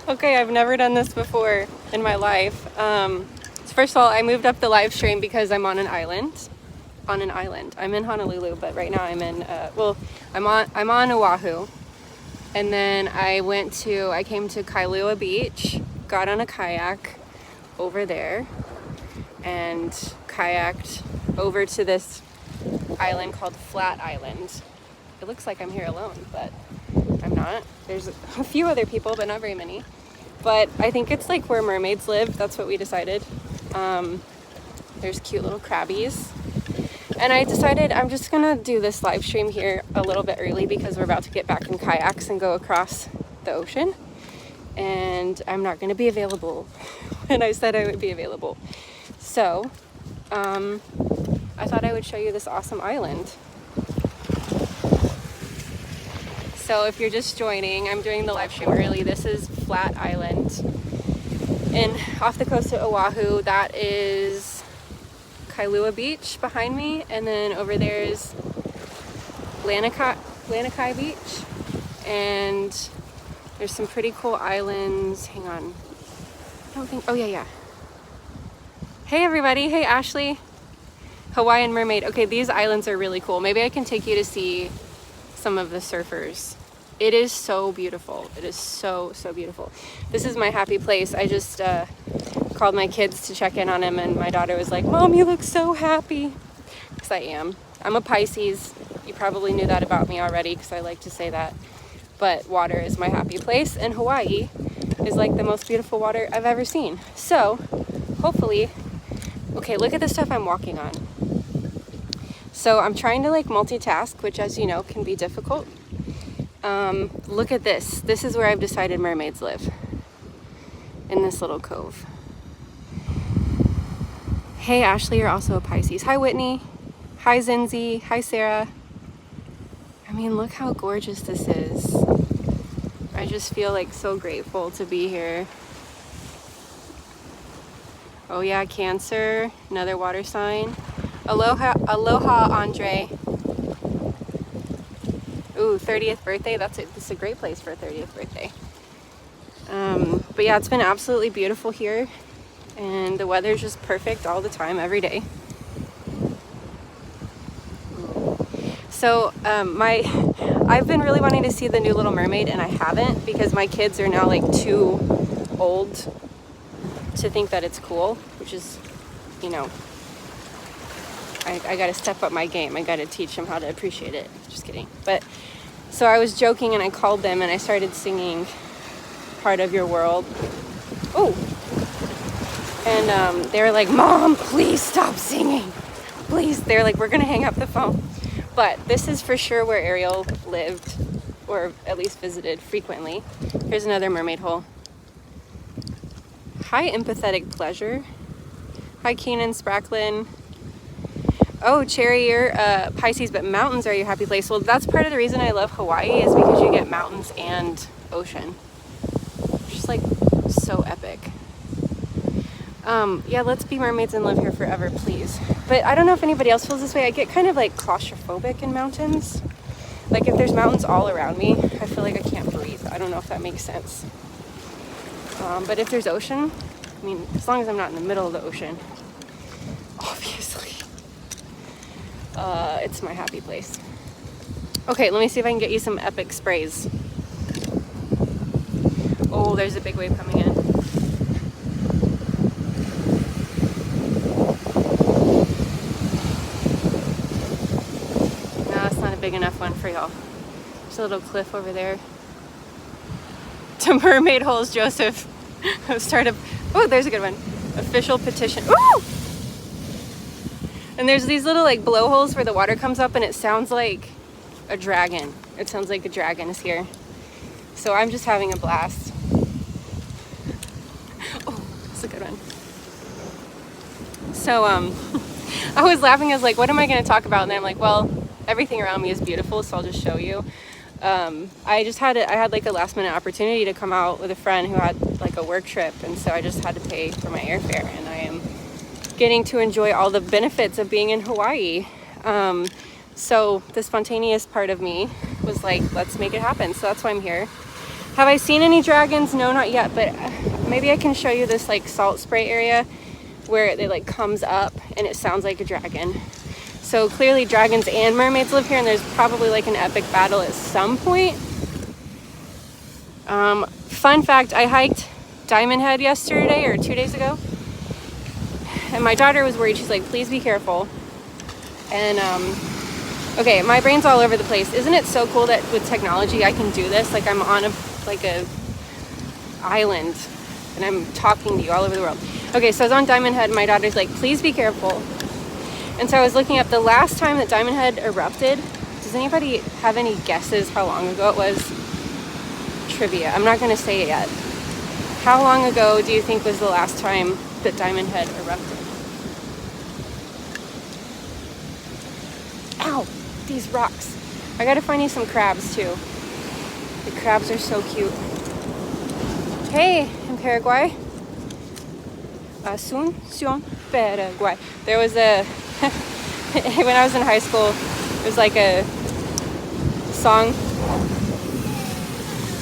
Okay, I've never done this before in my life. First of all, I moved up the live stream because I'm on an island. I'm in Honolulu, but right now I'm in, I'm on Oahu. And then I came to Kailua Beach, got on a kayak over there, and kayaked over to this island called Flat Island. It looks like I'm here alone, but I'm not. There's a few other people, but not very many. But I think it's like where mermaids live. That's what we decided. There's cute little crabbies. And I decided I'm just gonna do this live stream here a little bit early because we're about to get back in kayaks and go across the ocean. And I'm not gonna be available when I said I would be available. So, I thought I would show you this awesome island. So if you're just joining, I'm doing the live stream early. This is Flat Island. And off the coast of Oahu, that is Kailua Beach behind me. And then over there is Lanikai Beach. And there's some pretty cool islands. Hang on. Oh yeah. Hey everybody, hey Ashley. Hawaiian Mermaid. Okay, these islands are really cool. Maybe I can take you to see some of the surfers. It is so beautiful. It is so beautiful. This is my happy place. I just called my kids to check in on him, and my daughter was like, "Mom, you look so happy." Because I am. I'm a Pisces. You probably knew that about me already because I like to say that. But water is my happy place, and Hawaii is like the most beautiful water I've ever seen. So hopefully, okay, look at the stuff I'm walking on. So I'm trying to like multitask, which as you know can be difficult. Look at this. This is where I've decided mermaids live. In this little cove. Hey Ashley, you're also a Pisces. Hi Whitney. Hi Zinzi. Hi Sarah. I mean, look how gorgeous this is. I just feel like so grateful to be here. Oh yeah, Cancer, another water sign. Aloha, Andre. Ooh, 30th birthday. That's a great place for a 30th birthday. But yeah, it's been absolutely beautiful here, and the weather's just perfect all the time, every day. So I've been really wanting to see the new Little Mermaid, and I haven't because my kids are now like too old to think that it's cool, which is, you know, I gotta step up my game. I gotta teach them how to appreciate it. Just kidding. But so I was joking and I called them and I started singing Part of Your World. Oh, and they were like, "Mom, please stop singing. Please." They're like, "We're gonna hang up the phone." But this is for sure where Ariel lived, or at least visited frequently. Here's another mermaid hole. Hi, Empathetic Pleasure. Hi, Keenan Spracklin. Oh, Cherry, you're Pisces, but mountains are your happy place. Well, that's part of the reason I love Hawaii is because you get mountains and ocean. It's just like so epic. Yeah, let's be mermaids and live here forever, please. But I don't know if anybody else feels this way. I get kind of like claustrophobic in mountains. Like if there's mountains all around me, I feel like I can't breathe. I don't know if that makes sense. But if there's ocean, I mean, as long as I'm not in the middle of the ocean, obviously, it's my happy place. Okay, let me see if I can get you some epic sprays. Oh, there's a big wave coming in. No, it's not a big enough one for y'all. There's a little cliff over there. To mermaid holes, Joseph. Oh, there's a good one. Official petition. Ooh! And there's these little like blowholes where the water comes up and it sounds like a dragon. It sounds like a dragon is here. So I'm just having a blast. Oh, that's a good one. So I was laughing. I was like, what am I going to talk about? And then I'm like, well, everything around me is beautiful, so I'll just show you. I had like a last minute opportunity to come out with a friend who had like a work trip, and so I just had to pay for my airfare, and I am getting to enjoy all the benefits of being in Hawaii. So the spontaneous part of me was like, let's make it happen. So that's why I'm here. Have I seen any dragons? No, not yet, but maybe I can show you this like salt spray area where it like comes up and it sounds like a dragon. So clearly dragons and mermaids live here, and there's probably like an epic battle at some point. Fun fact, I hiked Diamond Head yesterday or 2 days ago, and my daughter was worried. She's like, please be careful. And okay, my brain's all over the place. Isn't it so cool that with technology I can do this? Like I'm on a island and I'm talking to you all over the world. Okay, so I was on Diamond Head and my daughter's like, please be careful. And so I was looking up the last time that Diamond Head erupted. Does anybody have any guesses how long ago it was? Trivia. I'm not going to say it yet. How long ago do you think was the last time that Diamond Head erupted? Ow! These rocks. I gotta find you some crabs too. The crabs are so cute. Hey, in Paraguay. Asunción, Paraguay. There was a, when I was in high school, there was like a song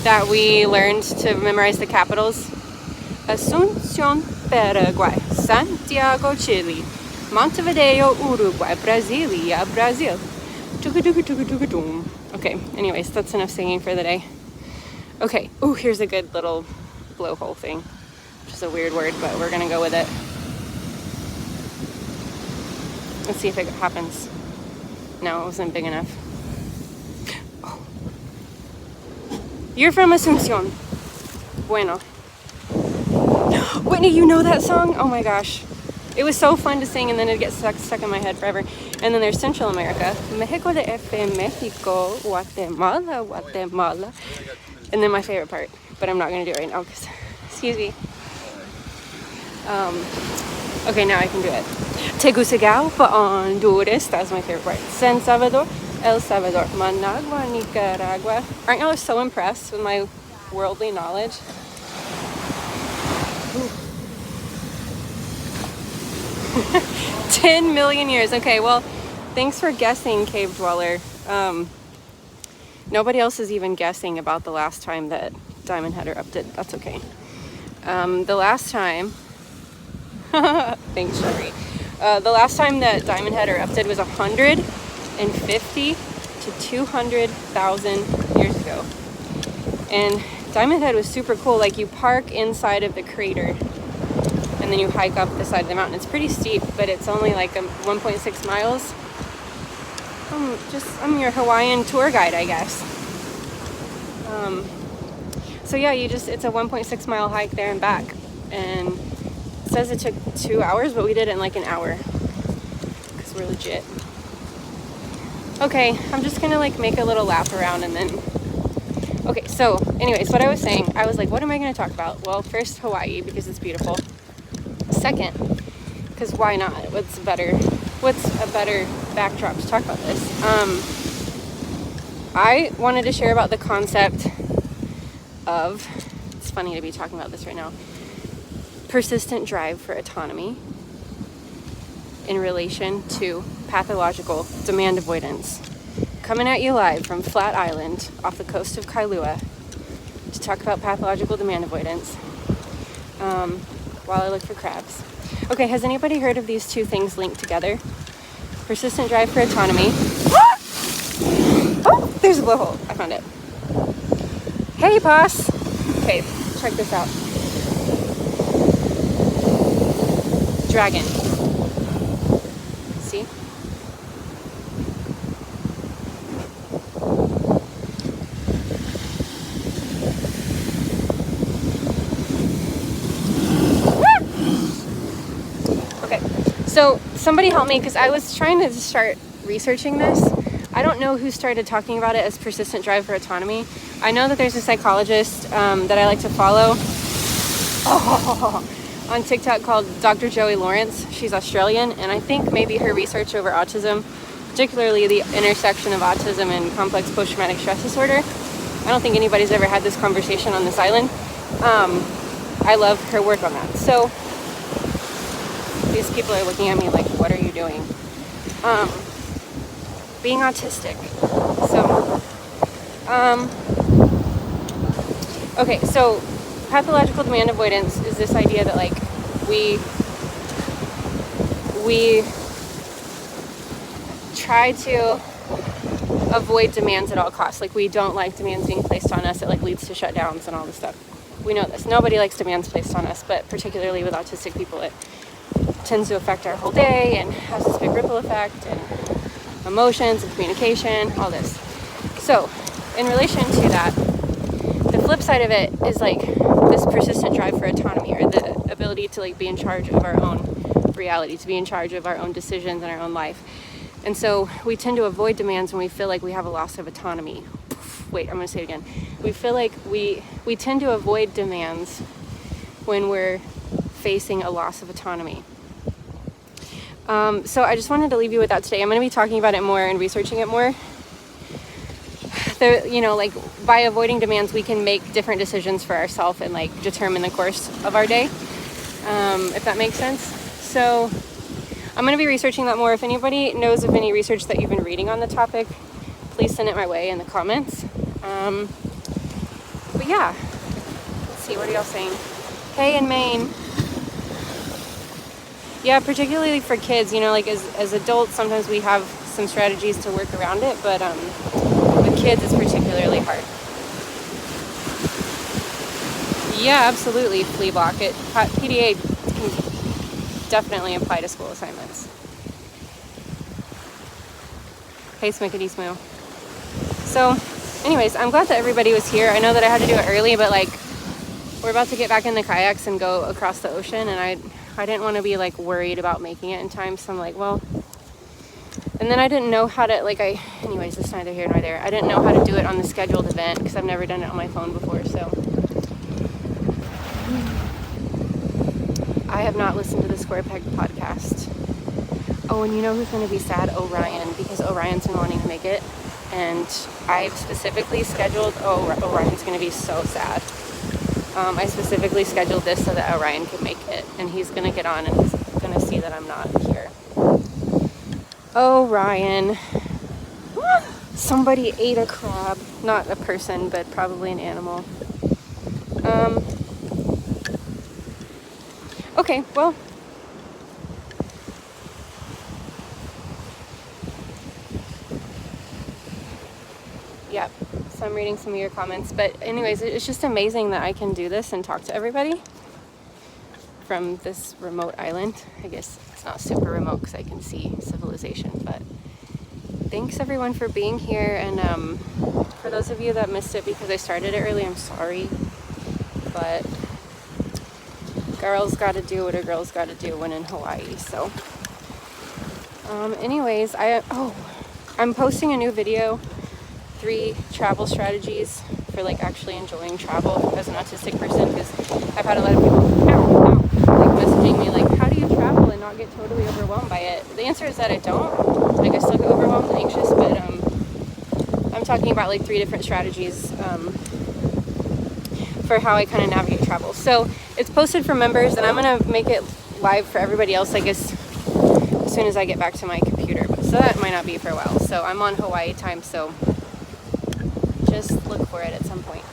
that we learned to memorize the capitals. Asunción, Paraguay. Santiago, Chile. Montevideo, Uruguay. Brasilia, Brazil. Okay, anyways, that's enough singing for the day. Okay, oh, here's a good little blowhole thing, which is a weird word, but we're gonna go with it. Let's see if it happens. No, it wasn't big enough. Oh. You're from Asunción. Bueno. Whitney, you know that song? Oh my gosh. It was so fun to sing, and then it gets stuck in my head forever. And then there's Central America. Mexico de F, Mexico, Guatemala, Guatemala. And then my favorite part, but I'm not going to do it right now because, excuse me. Okay, now I can do it. Tegucigalpa, Honduras. That's my favorite part. San Salvador, El Salvador, Managua, Nicaragua. Aren't y'all so impressed with my worldly knowledge? Ooh. 10 million years. Okay, well, thanks for guessing, Cave Dweller. Nobody else is even guessing about the last time that Diamond Head erupted. That's okay. The last time, thanks, Sherry. The last time that Diamond Head erupted was 150 to 200,000 years ago. And Diamond Head was super cool. Like, you park inside of the crater and then you hike up the side of the mountain. It's pretty steep, but it's only like 1.6 miles. I'm your Hawaiian tour guide, I guess. So yeah, it's a 1.6 mile hike there and back. And it says it took 2 hours, but we did it in like an hour. Because we're legit. Okay, I'm just gonna like make a little lap around and then... Okay, so anyways, what I was saying, I was like, what am I gonna talk about? Well, first Hawaii, because it's beautiful. Second, because why not? What's a better backdrop to talk about this? I wanted to share about the concept of, it's funny to be talking about this right now, persistent drive for autonomy in relation to pathological demand avoidance. Coming at you live from Flat Island off the coast of Kailua to talk about pathological demand avoidance while I look for crabs. Okay, has anybody heard of these two things linked together? Persistent drive for autonomy. Oh, there's a blowhole. I found it. Hey, boss. Okay, check this out. Dragon. See? So somebody help me, because I was trying to start researching this. I don't know who started talking about it as persistent drive for autonomy. I know that there's a psychologist that I like to follow on TikTok called Dr. Joey Lawrence. She's Australian, and I think maybe her research over autism, particularly the intersection of autism and complex post-traumatic stress disorder. I don't think anybody's ever had this conversation on this island. I love her work on that. So these people are looking at me like, what are you doing? Being autistic. So, Okay, so pathological demand avoidance is this idea that like we try to avoid demands at all costs. Like we don't like demands being placed on us. It like leads to shutdowns and all this stuff. We know this. Nobody likes demands placed on us, but particularly with autistic people, it tends to affect our whole day and has this big ripple effect and emotions and communication, all this. So in relation to that, the flip side of it is like this persistent drive for autonomy, or the ability to like be in charge of our own reality, to be in charge of our own decisions and our own life. And so we tend to avoid demands when we feel like we have a loss of autonomy. Wait, I'm going to say it again. We feel like we tend to avoid demands when we're facing a loss of autonomy. So I just wanted to leave you with that today. I'm going to be talking about it more and researching it more. Like by avoiding demands, we can make different decisions for ourselves and like determine the course of our day, if that makes sense. So I'm going to be researching that more. If anybody knows of any research that you've been reading on the topic, please send it my way in the comments. But yeah, let's see, what are y'all saying? Hey, in Maine. Yeah, particularly for kids, like as adults, sometimes we have some strategies to work around it, but with kids, it's particularly hard. Yeah, absolutely, flea block it. PDA can definitely apply to school assignments. Hey, Smickety Smoo. So, anyways, I'm glad that everybody was here. I know that I had to do it early, but like, we're about to get back in the kayaks and go across the ocean, and I didn't want to be like worried about making it in time, so I'm like, well, and then I didn't know how to, anyways, it's neither here nor there. I didn't know how to do it on the scheduled event because I've never done it on my phone before, so. I have not listened to the Square Peg podcast. Oh, and you know who's going to be sad? Orion, because Orion's been wanting to make it, and I've specifically scheduled, Orion's going to be so sad. I specifically scheduled this so that Orion could make it, and he's going to get on and he's going to see that I'm not here. Oh, Ryan. Somebody ate a crab. Not a person, but probably an animal. Okay, well. Yep, so I'm reading some of your comments. But anyways, it's just amazing that I can do this and talk to everybody from this remote island. I guess it's not super remote because I can see civilization, but thanks everyone for being here. And for those of you that missed it because I started it early, I'm sorry, but girls gotta do what a girl's gotta do when in Hawaii. So anyways, I'm posting a new video, 3 travel strategies for like actually enjoying travel as an autistic person, because I've had a lot of people like messaging me like, how do you travel and not get totally overwhelmed by it? The answer is that I don't. Like, I still get overwhelmed and anxious, but I'm talking about like 3 different strategies for how I kind of navigate travel. So it's posted for members, and I'm gonna make it live for everybody else, I guess, as soon as I get back to my computer. So that might not be for a while. So I'm on Hawaii time, so just look for it at some point.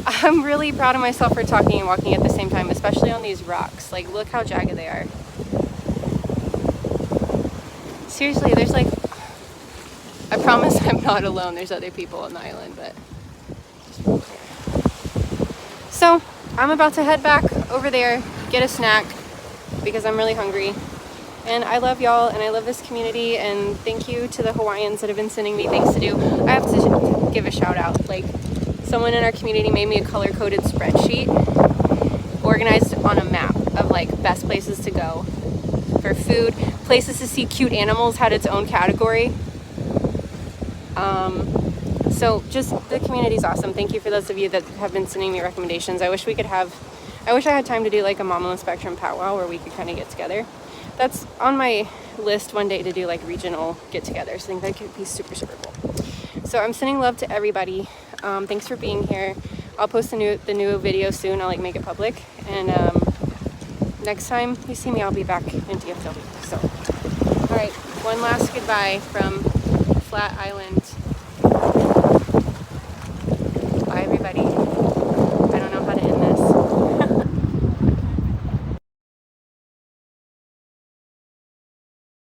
I'm really proud of myself for talking and walking at the same time, especially on these rocks. Like, look how jagged they are. Seriously, there's like, I promise I'm not alone. There's other people on the island, but so I'm about to head back over there, get a snack because I'm really hungry. And I love y'all, and I love this community, and thank you to the Hawaiians that have been sending me things to do. I have to give a shout out. Like, someone in our community made me a color-coded spreadsheet organized on a map of like best places to go for food, places to see cute animals, had its own category. So just, the community's awesome. Thank you for those of you that have been sending me recommendations. I wish I had time to do like a Mom on the Spectrum powwow where we could kind of get together. That's on my list one day, to do like regional get-togethers. I think that could be super, super cool. So I'm sending love to everybody. Thanks for being here. I'll post the new video soon. I'll like make it public. And next time you see me, I'll be back in DFW. So, all right, one last goodbye from Flat Island.